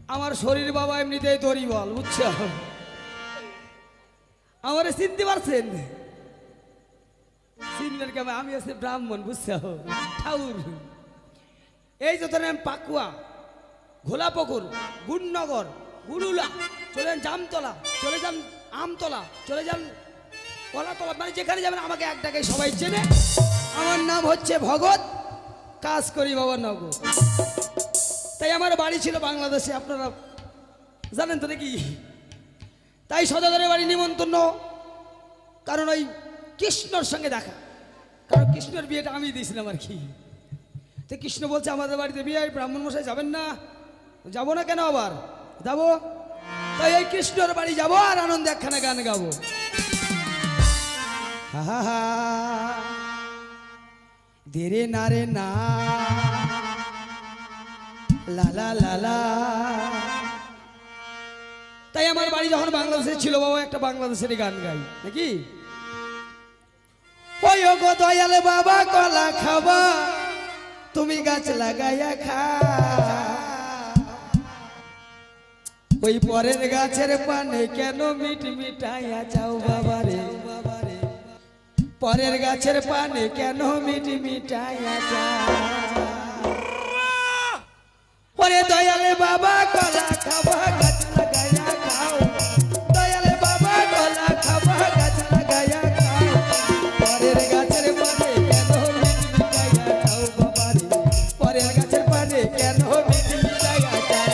আমার শরীর বাবা এমনিতেই তরি বল, বুঝছো? আমারে চিনতে পারছেন? চিনবেন কেমন? আমি হচ্ছে ব্রাহ্মণ, বুঝছো? ঠাউর। এই যত নাম পাকুয়া, ঘোলাপুকুর, গুণনগর, গুরুলা, চলে যান জামতলা, চলে যান আমতলা, চলে যান কলাতলা, মানে যেখানে যাবেন আমাকে এক ডাকে সবাই চেনে। আমার নাম হচ্ছে ভগত, কাজ করি বাবার নগর। তাই আমার বাড়ি ছিল বাংলাদেশে, আপনারা জানেন তো নাকি? তাই সদাগরের বাড়ি নিমন্ত্রণ, কারণ ওই কৃষ্ণর সঙ্গে দেখা, কারণ কৃষ্ণর বিয়েটা আমি দিয়েছিলাম আর কি। তো কৃষ্ণ বলছে আমাদের বাড়িতে বিয়ে, ব্রাহ্মণ মশাই যাবেন না? যাবো না কেন, আবার যাবো। তাই এই কৃষ্ণর বাড়ি যাবো আর আনন্দে একখানা গান গাবো। হা হা হা দেরে না রে না, লালা লালা। তাই আমার বাড়ি যখন বাংলাদেশে ছিল বাবা, একটা বাংলাদেশের গান গাই নাকি। ওই গো দয়াল বাবা কলা খাবা, তুমি গাছ লাগাইয়া খা, ওই পরের গাছের পানে কেন মিট মিটাইয়া চাও বাবা রে, পরের গাছের পানে কেন মিট মিটাইয়া চাও। ওরে দয়াল বাবা কলা খাবা, গাছ লাগাইয়া খাও, দয়াল বাবা কলা খাবা, গাছ লাগাইয়া খাও, পরের গাছের পানে কেন মিট মিটাইয়া চাও বাবা রে, পরের গাছের পানে কেন মিট মিটাইয়া চাও।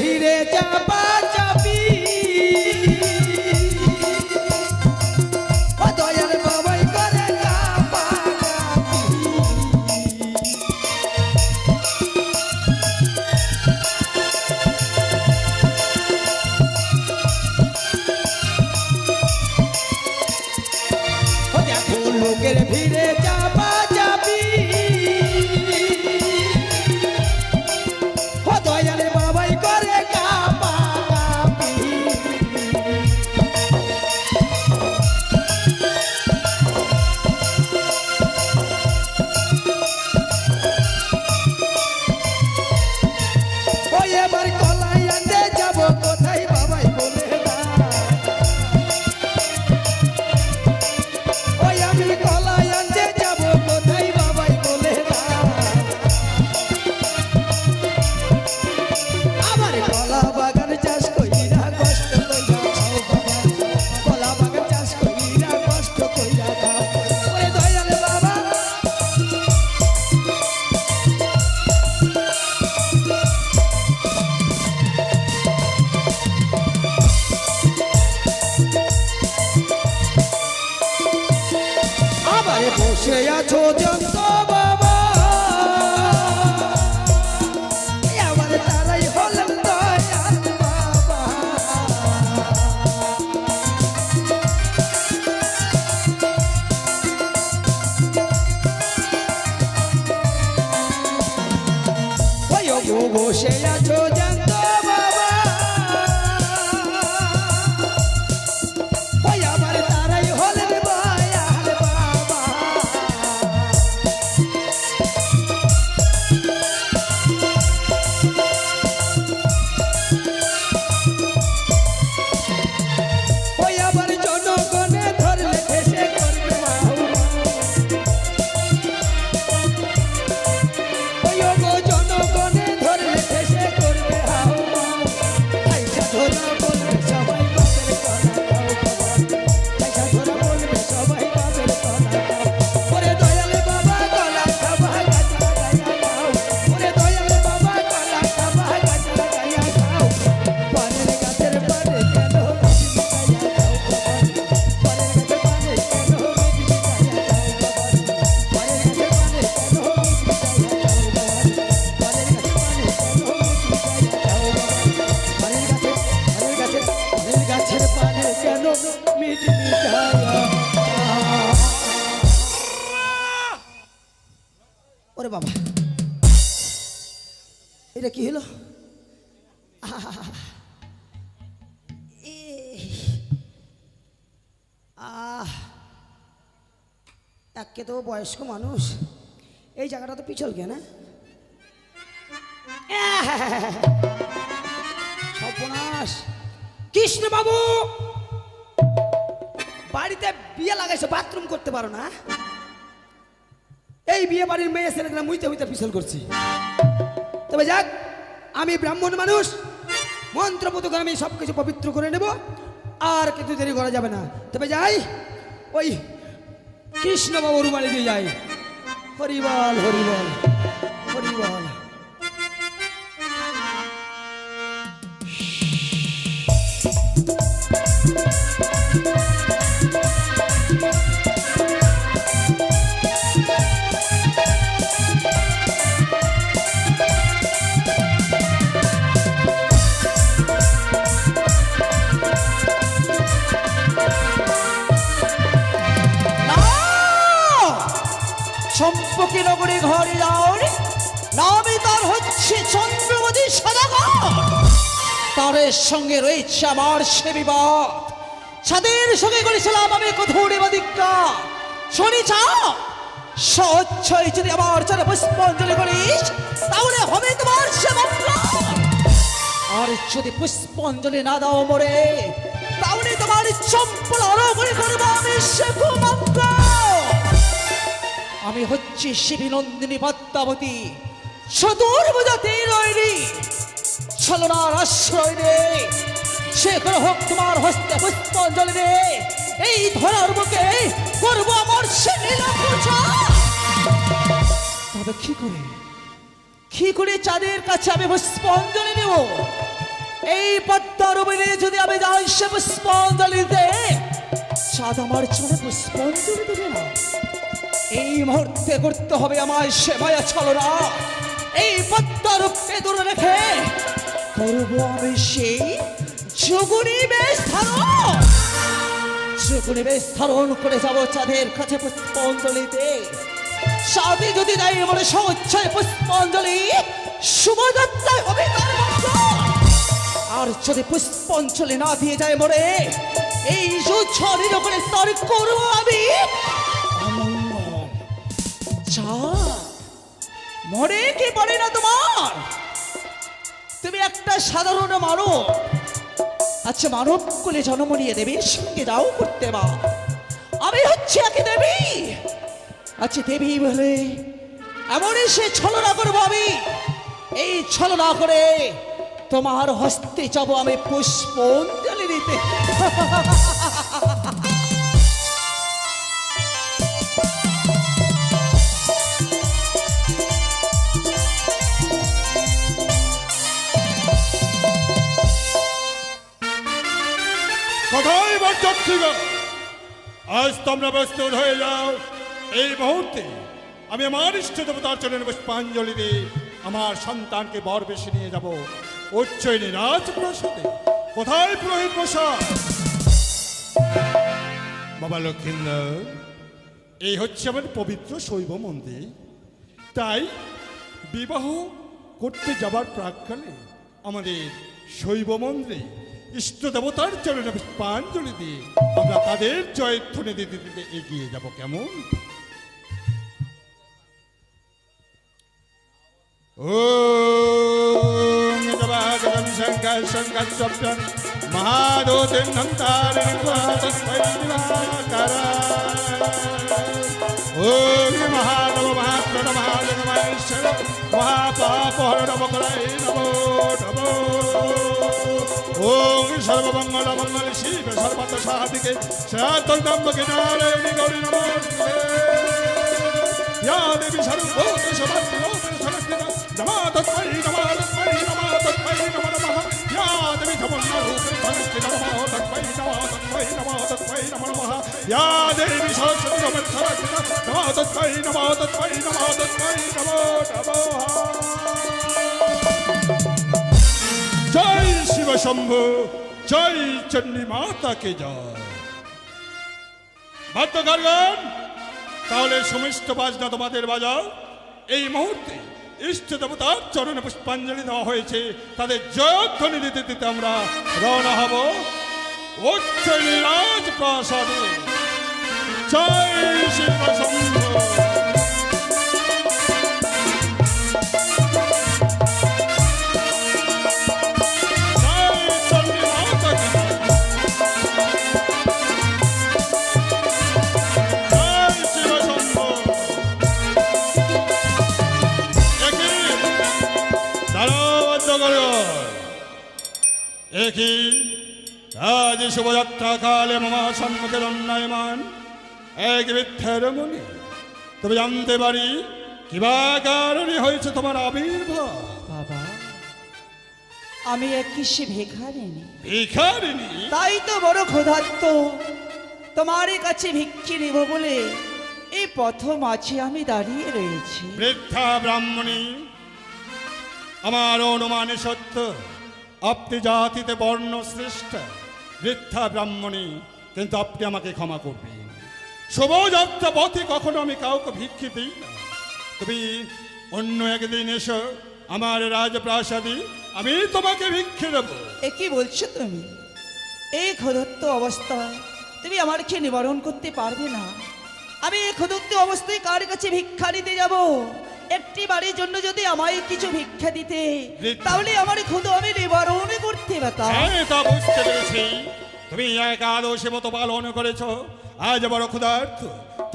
ভিড়ে চাপা চাপি, দয়াল বাবাই করে চাপা চাপি, দেখো লোকের ভিড়ে চাপা চাপি, দয়াল বাবাই করে কাপা কাপি। ওই এবার কলাই আনতে যাবো কোথায় বাবাই বলে না, ওই আমি কলাই আনতে যাবো কোথায় বাবাই বলে না, আমার কলা বাগান চাষ কইরা কষ্ট কইরা খাও বাবা, কলা বাগান চাষ কইরা কষ্ট কইরা খাও। ওরে দয়াল বাবা আবার বসে আছো যন্ত বাবা, আমার তারাই হলাম দয়াল বাবা। বসে আছো জ্যান্ত বাবা, ওই আবার তারাই হলেন দয়াল বাবা। ওই আবার জনগণে ধরলে ঠেসে করবে বাহুমা, ওই গো জনগণে ধরলে ঠেসে করবে হাউমা। আইসা ধরা বলবে সবাই বাপের কলা খাও বাবা, আইসা ধরা বলবে সবাই বাপের কলা খাও। ওরে দয়াল বাবা কলা খাবা গাছা গায়া খাও, ওরে দয়াল বাবা কলা খাবা গাছা গায়া খাও। পানের গাছের পানে কেন মিঠি মিঠাইয়া খাও বাবা, পানের গাছের পানে কেন মিঠি মিঠাইয়া খাও বাবা, পানের গাছের পানে কেন মিঠি মিঠাইয়া খাও বাবা, পানের গাছের পানে কেন মিঠি মিঠাইয়া খাও বাবা, পানের গাছের পানে কেন মিঠি মিঠাইয়া। ওরে বাবা, এটা কি হলো? একে তো বয়স্ক মানুষ, এই জায়গাটা তো পিছল কে না? সর্বনাশ! কৃষ্ণ বাবু বাড়িতে বিয়ে লাগাইছে, বাথরুম করতে পারো না? এই বিয়ে বাড়ির মেয়ে ছেলেরা মুইতে মুইতে পিছল করছি। তবে যাক, আমি ব্রাহ্মণ মানুষ, মন্ত্রপুত করে আমি সবকিছু পবিত্র করে নেব, আর কিন্তু দেরি করা যাবে না। তবে যাই, ওই কৃষ্ণ বাবুর বাড়ি দিয়ে যাই। হরিবল হরিবল হরিবল। চম্পকী নগরী ঘরে যাওয়ার নামে তার হচ্ছে চন্দ্রমতি সদাগর। তার সঙ্গে রয়েছে আমার সে বিবাদ, ছাদের সঙ্গে করেছিলাম আমি কঠোর বাদিকা। শুনি চাও স্বচ্ছই যদি আমার চলে পুষ্পাঞ্জলি করিস, তাহলে হবে তোমার সে মঙ্গল। আর যদি পুষ্পাঞ্জলি না দাও মরে, তাহলে তোমার চম্পল অরগরে করবো আমি সে কুমঙ্গল। আমি হচ্ছি শিবিনন্দিনী পদ্মাবতী, চতুর্ভুজাতে রইনি ছলনার আশ্রয় রে। সে করে হোক তোমার হস্তে পুষ্পাঞ্জলি রে, এই ধরার বুকে করবো আমার সে লীলা পূজা। তবে কি করে চাঁদের কাছে আমি পুষ্পাঞ্জলি দেব? এই পদ্মার উপরে যদি আমি যাই সে পুষ্পাঞ্জলিতে, চাঁদ আমার চলে পুষ্পাঞ্জলি দেবে না। এই মুহূর্তে করতে হবে আমায় সে মায়া ছলনা, এই পদ্মারূপকে দূরে রেখে করবো আমি সেই যোগুনি বেশ ধারণ। যোগুনি বেশ ধারণ করে যাবো চাঁদের কাছে পুষ্পাঞ্জলিতে। সাথে যদি দেয় বলে স্বচ্ছায় পুষ্পাঞ্জলি, শুভযাত্রায় হবে তার মঙ্গল। আর যদি পুষ্পাঞ্জলি না দিয়ে যায় মরে, এই যুদ্ধের উপরে তার করবো আমি মরে কি বলে না তোমার? তুমি একটা সাধারণ মানব, আচ্ছা মানব কুলে জন্ম নিয়ে দেবীর সঙ্গে যাও করতে বা। আমি হচ্ছে একে দেবী, আচ্ছা দেবী বলে এমনই সে ছলনা করবো আমি। এই ছলনা করে তোমার হস্তে যাবো আমি পুষ্পাঞ্জলি দিতে। কোথায় বরযাত্রীগণ, আজ তোমরা প্রস্তুত হয়ে যাও। এই মুহূর্তে আমি আমার ইষ্ট দেবতার চরণে পুষ্পাঞ্জলি দিয়ে আমার সন্তানকে বর বেশি নিয়ে যাব উচ্চৈনী রাজপ্রাসাদে। কোথায় পুরোহিত মশাই? বাবা লক্ষ্মীন্দর, এই হচ্ছে আমার পবিত্র শৈব মন্দির। তাই বিবাহ করতে যাবার প্রাককালে আমাদের শৈব মন্দিরে ইষ্ট দেবতার চরণে পুষ্পাঞ্জলি দিয়ে আমরা তাদের জয়ধ্বনি দিতে দিতে এগিয়ে যাব, কেমন? ওম জবাগদম শঙ্কর শঙ্কর স্বপ্ন মহাদোতিন নন্তারিণ তস্मै দিবাকরা। ওম মহাদেব মহাপ্রণ মহাজগমহেশ্বর মহাপাপহর নমঃ নমো নমো। ওম সর্বমঙ্গল মঙ্গল শিব সর্বত সাধিকে সত্যম্বকে নারায়ণী গৌরী নমস্তে। या देवी सर्वभूतेषु सर्वभूतेषु सर्वस्थिता नमः तस्मै नमः तस्मै नमः तस्मै नमो नमः। या देवी समन्वरूपेण सर्वस्थिता नमः तस्मै नमः तस्मै नमः तस्मै नमो नमः। या देवी सरस्वती रूपेण सर्वस्थिता नमः तस्मै नमः तस्मै नमः तस्मै नमो नमः। जय शिव शंभु, जय चंडी माता की जय। भक्तगण তাহলে সমস্ত বাজনা তোমাদের বাজাও। এই মুহূর্তে ইষ্ট দেবতার চরণে পুষ্পাঞ্জলি দেওয়া হয়েছে, তাদের জয়ধ্বনি দিতে দিতে আমরা রওনা হব উচ্চৈল রাজপ্রাসাদে। জয় শিব শম্ভু। একই আজ শুভযাত্রা কালে মামা সম্মুখে দণ্ডায়মান এক বৃদ্ধের মনে তবে জানতে পারি কিবা কারণে হয়েছে তোমার আবির্ভাব। বাবা, আমি এক কিসে ভিখারিনী। ভিখারিনী? তাই তো বড় ক্ষুধার্ত, তোমার কাছে ভিক্ষে নেব বলে এই প্রথম আছে আমি দাঁড়িয়ে রয়েছি। বৃদ্ধা ব্রাহ্মণী, আমার অনুমানে সত্য আপনি জাতিতে বর্ণ শ্রেষ্ঠ বৃদ্ধা ব্রাহ্মণী, কিন্তু আপনি আমাকে ক্ষমা করবেন। শুভযাত্রা পথে কখনো আমি কাউকে ভিক্ষে দিই না। তুমি অন্য একদিন এসো আমার রাজপ্রাসাদে, আমি তোমাকে ভিক্ষে দেবো। এ কি বলছো তুমি? এই ক্ষুধার্ত অবস্থায় তুমি আমার খেয়ে নিবারণ করতে পারবে না। আমি এই ক্ষুধার্ত অবস্থায় কার কাছে ভিক্ষা নিতে যাব? একটি বাড়ির জন্য যদি আমায় কিছু ভিক্ষা দিতে, তাহলে আমার ক্ষুধা আমি নিবারণ করতে পারতাম। হ্যাঁ, তা বুঝতে পেরেছি। তুমি একাদশী মতো পালন করেছ, আজ বড় ক্ষুধার্ত,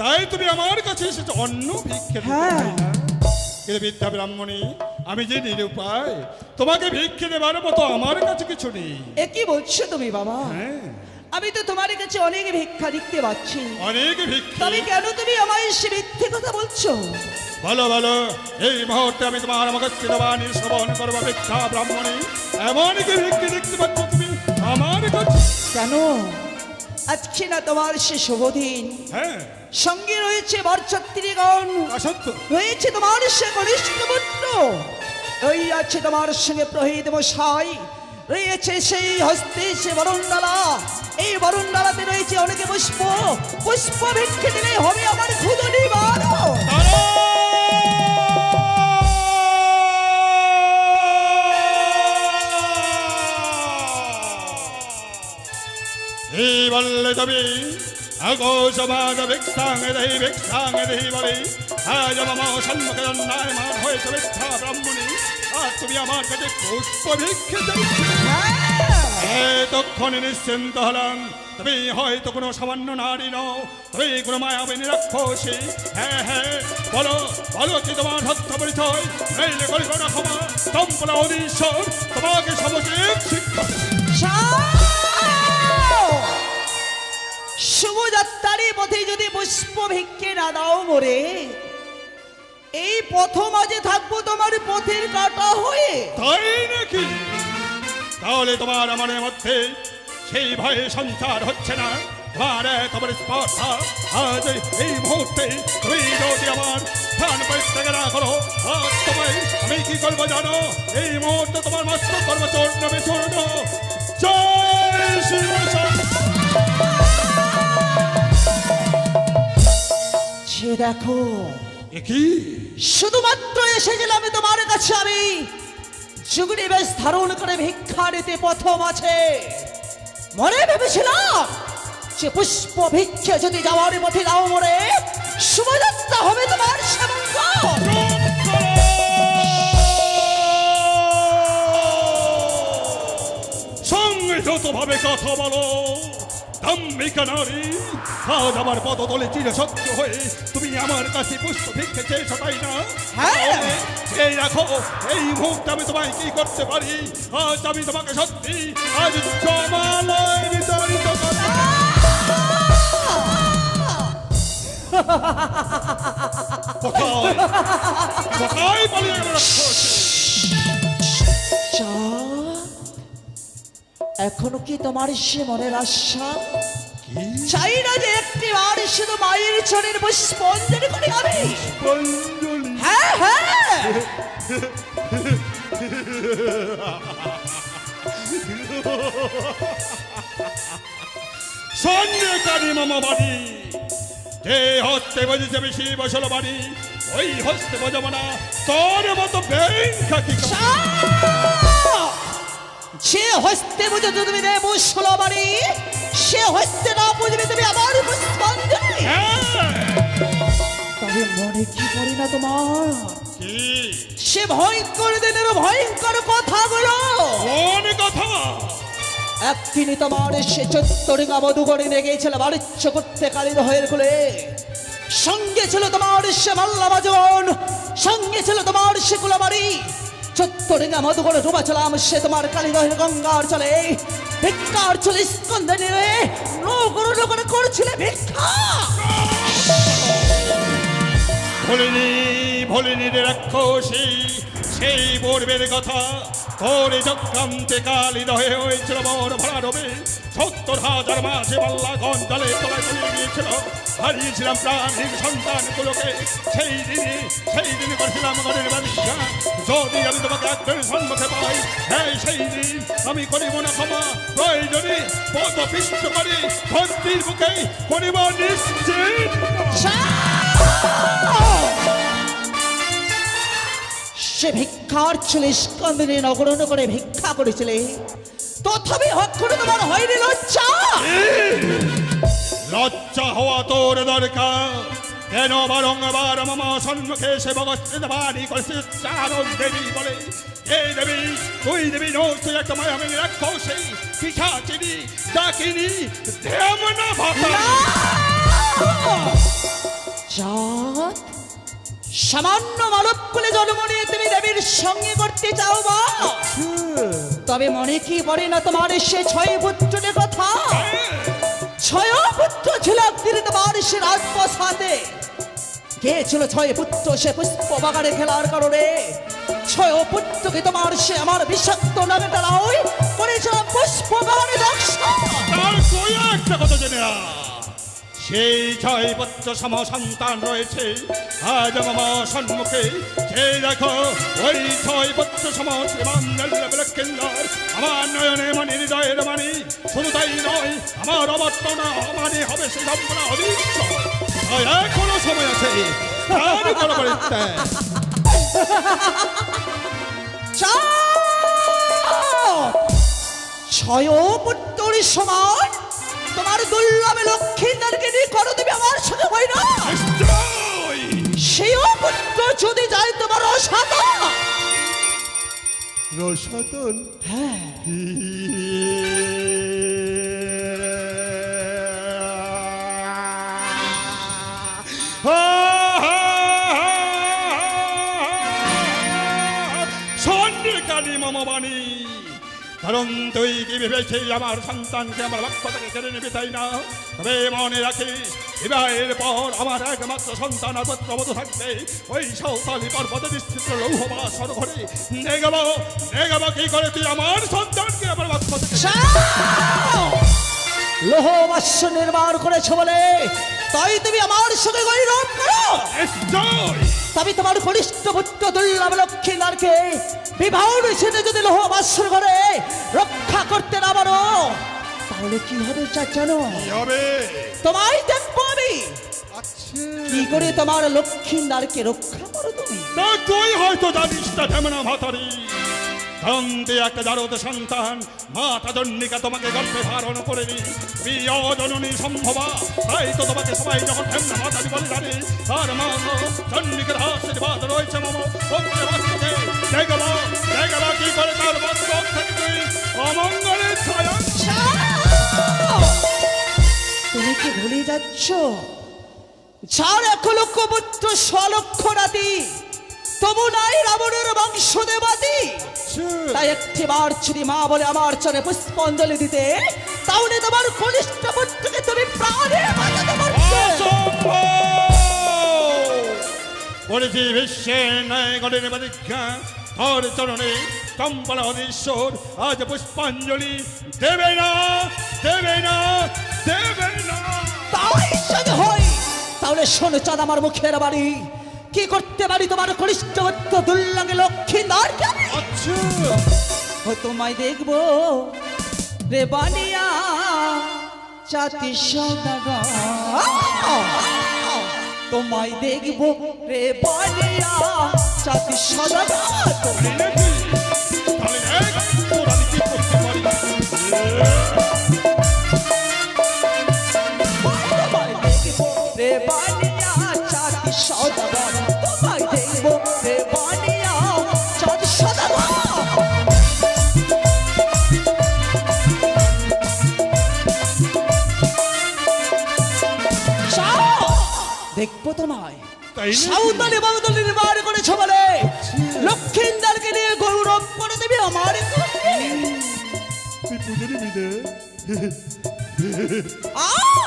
তাই তুমি আমার কাছে এসেছো অন্য ভিক্ষা দিতে। হ্যাঁ। কিন্তু বিদ্যা ব্রাহ্মণী, আমি যে নিরুপায়, তোমাকে ভিক্ষে দেবার মতো আমার কাছে কিছু নেই। এ কি বলছো তুমি বাবা? হ্যাঁ, আমি তো তোমার কাছে অনেক ভিক্ষা দেখতে পাচ্ছি, অনেক ভিক্ষা। তবে কেন তুমি আমায় সে মিথ্যে কথা বলছো? বলো বলো, এই মুহূর্তে আমি তোমার মুখস্থিত বাণী শ্রবণ করবো। ভিক্ষা ব্রাহ্মণী, এমন কি ভিক্ষে দেখতে পাচ্ছ তুমি আমার কাছে? কেন? আজকে না তোমার সে শুভদিন, হ্যাঁ, সঙ্গে রয়েছে বরযাত্রীগণ, অসত্য রয়েছে তোমার সে কনিষ্ঠ পুত্র, ওই আছে তোমার সঙ্গে প্রহিত মশাই, রয়েছে সেই হস্তে সে বরণডালা, এই বরণডালাতে রয়েছে অনেকে পুষ্প। পুষ্প ভিক্ষে দিলে হবে আমার ক্ষুধা নিবারণ। এই বললে তবে আগো সমাজ ভিক্ষাঙ্গে দেহি বলে আজ আমার সম্মুখে দণ্ডায়মান হয়েছে বৃদ্ধা ব্রাহ্মণী, আর তুমি আমার কাছে পুষ্প ভিক্ষে চাইছো। তক্ষণে নিশ্চিন্ত হলাম, তুমি হয়তো কোনো সামান্য নারী নও, তুমি কোনো মায়াবিনী রাক্ষসী। হ্যাঁ হ্যাঁ, বলো বলো কি তোমার সত্য পরিচয়, নইলে করিব না ক্ষমা। তম্পলা অধীশ্বর তোমাকে সমচিত শিক্ষা। শুভযাত্রার পথে যদি পুষ্প ভিক্ষে না দাও মোরে, এই প্রথম আজে থাকবো তোমার পথের কাটা হয়ে। তাই নাকি? তাহলে তোমার মনের মধ্যে সেই ভয়ে সঞ্চার হচ্ছে না? তোমার তোমার স্পর্শা আজ এই মুহূর্তে তুমি যদি আমার স্থান পরিত্যাগ না করো, আজ তোমায় আমি কি করবো জানো? এই মুহূর্তে তোমার মস্তক করবো চূর্ণ বিচূর্ণ। জয় শিব শম্ভু। সে দেখো এ কি শুধুমাত্র এসেছিলাম তোমার কাছে আমি যুগনি বেশ ধারণ করে ভিক্ষা নিতে প্রথম আছে। মনে ভেবেছিলাম যে পুষ্প ভিক্ষে যদি যাওয়ার পথে নাও মরে শুভযাত্রা হবে তোমার সেবঙ্গ। সংযত ভাবে কথা বলো দাম্ভিকা নারী। আজ আমার পদতলে চির সত্য হয়ে তুমি আমার কাছে পুষ্প ভিক্ষে চেয়েছো, তাই না? হ্যাঁ। এই রাখো, এই মুহূর্তে আমি তোমায় কি করতে পারি। আজ আমি তোমাকে সত্যি আজ জমালয় বিতাড়িত করব। কোথায় কোথায় পালিয়ে গেল রাক্ষস? এখনো কি তোমার সে মনের আশা? কি চাই না যে একটি বার শুধু মায়ের চরণের পুষ্পাঞ্জলি করি আমি। পুষ্পাঞ্জলি? হ্যাঁ হ্যাঁ, সন্দেহকারী মামা বাড়ি, যে হস্তে বজেছে বেশি বসল বাড়ি, ওই হস্তে বজাবো না তোর মতো বেঙ্কা কি করে? সে হস্তে বুঝে তুমি দেব ষোলো বাড়ি, সে হস্তে না বুঝবে তুমি আবার পুষ্পাঞ্জলি। হ্যাঁ, তবে মনে কি করি না তোমার কি সে ভয়ঙ্কর দিনের ভয়ঙ্কর কথাগুলো? কোন কথা? একদিনই তোমার সে চত্বরিঙ্গা মধুগড়ে নিয়ে গিয়েছিল বাণিজ্য করতে কালিদ হয়ে খুলে। সঙ্গে ছিল তোমার সে মাল্লাবাজন, সঙ্গে ছিল তোমার সে কুলাবাড়ি। চত্বরিঙ্গা মধুগড়ে ডুবাছিলাম সে তোমার কালিদহের গঙ্গার চলে ভিক্ষার চলে স্কন্ধে নিয়ে নগর নগর করছিলে ভিক্ষা। ভুলিনি ভুলিনি রে রাক্ষসী সেই পূর্বের কথা। তোর চক্রান্তে কালিদ হয়েছিল বর ভরা রবে, ৭০,০০০ মাসে পাল্লা গঞ্জালে তলায় চলে গিয়েছিল। হারিয়েছিলাম প্রাণীর সন্তানগুলোকে সেই দিনই করেছিলাম ঘরের ব্যবসা। যদি আমি তোমাকে একজন সম্মুখে পাই, হ্যাঁ সেই দিন আমি করিব না ক্ষমা। প্রয়োজনে পদ পিষ্ট করে ধরতির বুকে করিব নিশ্চিত। সে ভিক্ষার ছিল স্কন্দনে নগর নগরে ভিক্ষা করেছিলে, তথাপি হক্ষণে তোমার হয়নি লজ্জা? লজ্জা হওয়া তোর দরকার। কেন বারংবার মামা সম্মুখে সে বগস্ত্রে বাড়ি করেছে চারণ দেবী বলে? এই দেবী তুই দেবী নোস, তুই একটা মায়ামিনী রাক্ষসী পিশাচিনী ডাকিনী দেবনা ভাতা। জাত সামান্য মানব কুলে জন্ম নিয়ে তুমি দেবীর সঙ্গে করতে চাও বা? তবে মনে কি পড়ে না তোমার সে 6 পুত্রের কথা? 6 পুত্র ছিল একদিন তোমার সে রাজপ্রাসাদে। কে ছিল 6 পুত্র সে পুষ্প বাগানে খেলার কারণে? 6 পুত্রকে তোমার সে আমার বিষাক্ত নামে তারাই করেছিল পুষ্প বাগানে দর্শন। তার কই একটা কথা জেনে না, সেই 6 পুত্র সম সন্তান রয়েছে আজ মামা সম্মুখে। যে দেখো ওই 6 পুত্র সম শ্রীমান আমার নয়নে মানি হৃদয়ের মানি। শুধু তাই নয়, আমার অবর্তনা মানে হবে সে সম্পূর্ণ অদৃশ্য। এখনো সময় আছে, তার কোনো পরিত্যাগ। ছয় পুত্রের সমান তোমার দুর্লভ লক্ষ্মীদারকে নিয়ে করো তুমি আমার সাথে হয় না? নিশ্চয় সেও পুত্র যদি যায় তোমার অসাধন। রসাতন? হ্যাঁ, সন্দেহকারী মামা বাণী, কারণ তুই কি ভেবেছি আমার সন্তানকে আমার বাক্য থেকে কেড়ে নেবে, তাই না? তবে মনে রাখিস বিবাহের পর আমার একমাত্র সন্তান আর পুত্রবধূ থাকবে ওই সাঁওতালি পর্বতে বিস্তৃত লৌহবাসর ঘরে। নেগাবো কি করে তুই আমার সন্তানকে আমার বাক্য থেকে? লোহ বাস্য নির্মাণ করেছ বলে তাই তুমি আমার সঙ্গে গৈরব করো? নিশ্চয় তবে তোমার কনিষ্ঠ পুত্র দুর্লভ লক্ষ্মীদারকে বিবাহ নিষেধে যদি লোহ বাস্যর ঘরে রক্ষা করতে না পারো, তাহলে কি হবে জানো? কি হবে? তোমায় দেখবো আমি আচ্ছা কি করে তোমার লক্ষ্মীন্দারকে রক্ষা করো তুমি? তা তুই হয়তো জানিস না ঢেমনা ভাতারি, কারণ তুই একটা জারদ সন্তান, মাতা জন্নিকা তোমাকে গর্ভে ধারণ করেনি, প্রিয় জননী সম্ভবা, তাই তো তোমাকে সবাই যখন ঢেমনা ভাতারি বলে জানে, তার মা জন্নিকার আশীর্বাদ রয়েছে মম পক্ষে বাস্তবে। দেখবা কি করে তার বাস্তব থেকে তুই অমঙ্গলের ছায়া। তুমি কি ভুলে যাচ্ছ যার 1 লক্ষ পুত্র 100 লক্ষ রাতি, তবু নাই রাবণের বংশ দেবাতি? তাই একটিবার যদি মা বলে আমার চরে পুষ্পাঞ্জলি দিতে, তাহলে তোমার কনিষ্ঠ পুত্রকে তুমি প্রাণে বাঁচাতে পারবে। করেছি বিশ্বের ন্যায় গণের প্রতিজ্ঞা, তোর চরণে কম্পনা অধীশ্বর আজ পুষ্পাঞ্জলি দেবে না, দেবে না, দেবে না। তাই যদি হয় তাহলে শোনো চাঁদ আমার মুখের বাড়ি, কি করতে পারি তোমার কনিষ্ঠ পুত্র দুর্লঙ্গে লক্ষ্মীন্দারকে? আচ্ছা ও তোমায় দেখবো রে বানিয়া চাতি সদাগর, তোমায় দেখবো রে বানিয়া চাতি সদাগর। তাহলে দেখ তোর আমি কি করতে পারি। তোমায় দেখবো রে বানিয়া চাতি সদাগর, তোমায় দেখবো রে বানিয়া চাতি সদাগর। দেখবো তোমায় তাই নাকি? সাঁওতালি বাউতালি নির্মাণ করেছ বলে লক্ষ্মীন্দারকে নিয়ে গৌরব করে দেবে আমার ঘরে। তুই পুজো নিবি রে।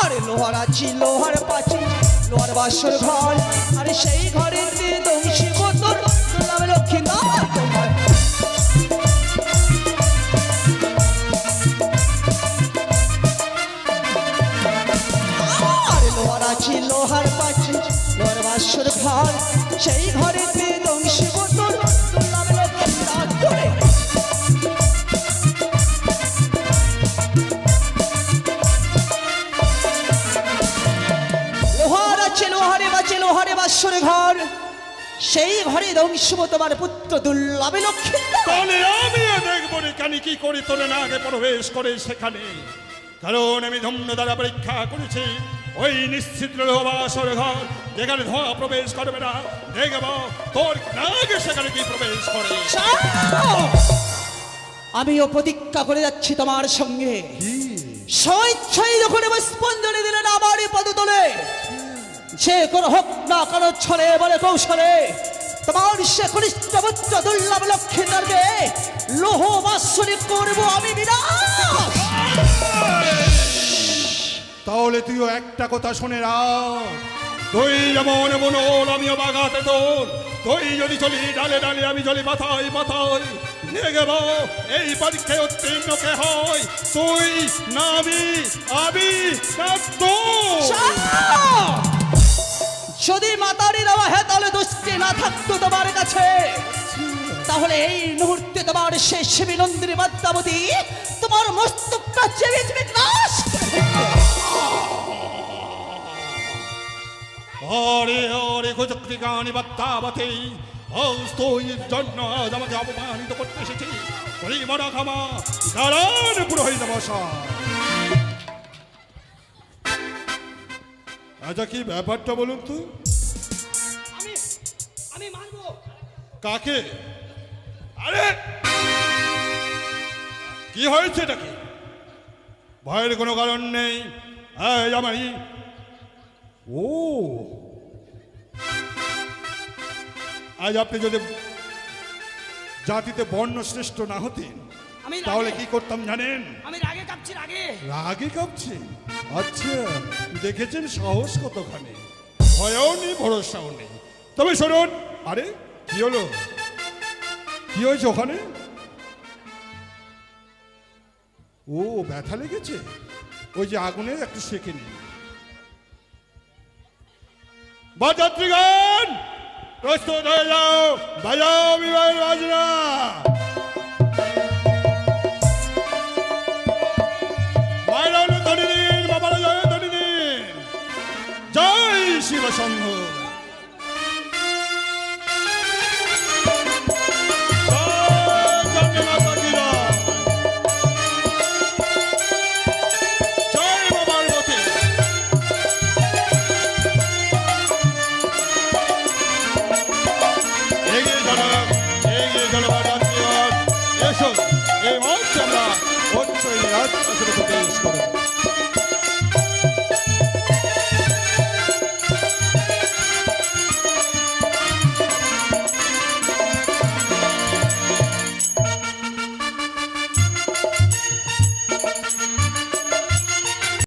আর লোহার আছি লোহার পাচি লোহার বাসর ঘর, আরে সেই ঘরে দংশী বোতল নামে লক্ষ্মীন্দার তোমার। আর লোহার আছি লোহার পাচি লোহার বাসর ঘর, সেই ঘরে দংশী বোতল নামে লক্ষ্মীন্দার করে। লোহার আছে লোহারে বাঁচে লোহারে বাসরে ঘর, সেই ঘরে দংশব তোমার পুত্র দুর্লভে লক্ষ্মীন্দার। তাহলে আমিও দেখবো রে কানি কি করে তোরে না আগে প্রবেশ করে সেখানে, কারণ আমি ধন্য দ্বারা পরীক্ষা করেছি ওই নিশ্চিত বাসর ঘর যেখানে ধোঁয়া প্রবেশ করবে না, দেখবো তোর নাগে সেখানে কি প্রবেশ করে। আমিও প্রতিজ্ঞা করে যাচ্ছি তোমার সঙ্গে, স্বেচ্ছায় যখন স্পন্দনে দিলেন আমার পদতলে, সে কোনো হোক না কারো ছলে বলে কৌশলে তোমার সে কনিষ্ঠ পুত্র দুর্লভ লক্ষ্মীন্দারকে লোহ বাসরে করবো আমি বিনাশ। তাহলে তুইও একটা কথা শুনে রাখ, তুই যেমন মনোল আমিও বাগাতে তোর, তুই যদি চলি ডালে ডালে আমি চলি মাথায় মাথায়, নিয়ে গেব এই পরীক্ষায় উত্তীর্ণ কে হয়, তুই না আমি না তুই। যদি মাতারি দেওয়া হয় তাহলে দোষটি না থাকতো তোমার কাছে, তাহলে এই মুহূর্তে তোমার সেই শিবিনন্দিনী পদ্মাবতী তোমার মস্তকটা চেপে চেপে নাশ করে ফেলবে। ওরে ওরে কুযুক্তি গানি পদ্মাবতী, আজ তুই জন্য আজ আমাকে অপমানিত করতে এসেছিস, তুই মরা খামা দাঁড়ান পুরোহিত মশাই। আচ্ছা কি ব্যাপারটা বলুন তো? আমি মানবো। কাকে? আরে কি হয়েছে এটা কি? ভয়ের কোনো কারণ নেই। এই আমারই ও আজ আপনি যদি জাতিতে বর্ণ শ্রেষ্ঠ না হতেন আমি তাহলে রাগে- কি করতাম জানেন? আমি রাগে কাঁপছি রাগে। রাগে কাঁপছে? আচ্ছা দেখেছেন সাহস কতখানি, ভয়ও নেই ভরসাও নেই। তবে শুনুন, আরে কি হলো, কি হয়েছে ওখানে? ও ব্যথা লেগেছে, ওই যে আগুনে একটু সেকে নিন। বাজাত্রীগণ প্রস্তুত হয়ে যাও, বাজাও বিবাহের বাজনা। মায়েরা ধ্বনি দিন, বাবারা জয় ধ্বনি দিন। জয় সংঘ। জয় মাতা কি জয়। জয় মা পার্বতী। এগিয়ে চলো বাজার এসো এই মঞ্চে আমরা অঞ্চল রাজ প্রবেশ করো।